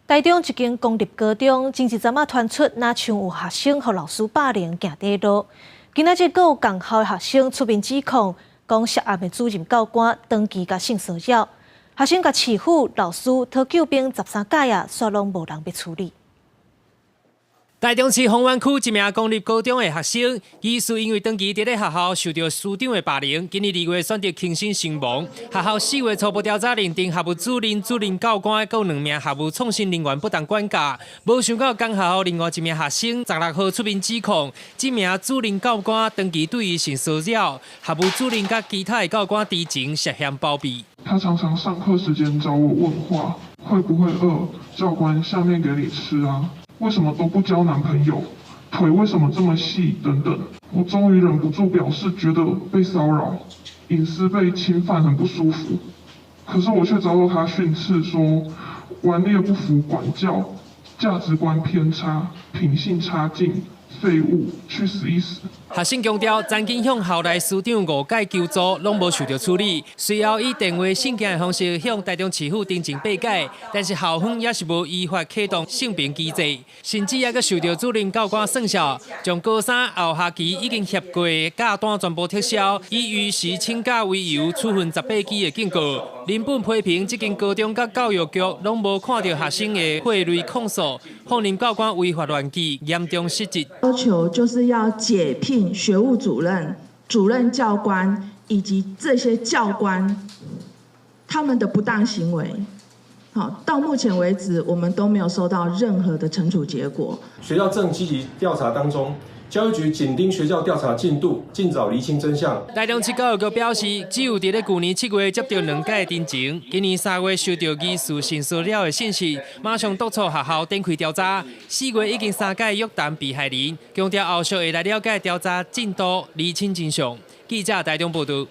台中一间公立高中前一阵传出，哪像有学生和老师霸凌行地路。今仔日阁有共校的学生出面指控，讲涉案的主任教官长期甲性骚扰，学生甲市府、老师讨救兵13届啊，煞拢无人要处理。 台中市丰原区一名公立高中的学生，疑似因为长期伫咧学校受到师长的霸凌，今年2月选择轻生身亡。学校4月初步调查认定，学务主任、主任教官各2名学务创新人员不当管教。无想到，刚学校另外一名学生16号出面指控，这名主任教官长期对伊性骚扰，学务主任甲其他的教官知情涉嫌包庇。他常常上课时间找我问话，会不会饿？教官下面给你吃啊。 为什么都不交男朋友？腿为什么这么细？等等，我终于忍不住表示觉得被骚扰，隐私被侵犯，很不舒服。可是我却遭到他训斥说，顽劣不服管教，价值观偏差，品性差劲，废物，去死一死！ 学生强调，曾经向校内师长5届求助，拢无受到处理。随后以电话信件的方式向台中市府订正备解，但是校方也是无依法启动性平机制，甚至也阁受到主任教官算笑，将高三后学期已经翕过的假单全部撤销，以逾时请假为由处分18支的警告。林本批评这间高中甲教育局拢无看到学生的汇类控诉，放任教官违法乱纪，严重失职。要求就是要解聘 学务主任、主任教官以及这些教官他们的不当行为，好，到目前为止我们都没有收到任何的惩处结果。学校正积极调查当中，教育局紧盯学校调查进度，尽早厘清真相。台中市教育局表示，只有伫咧去年7月接到2届真情，今年3月收到疑似性骚扰的信息，马上督促学校展开调查。4月已经3届约谈被害人，强调后续会来了解调查进度，厘清真相。记者台中报道。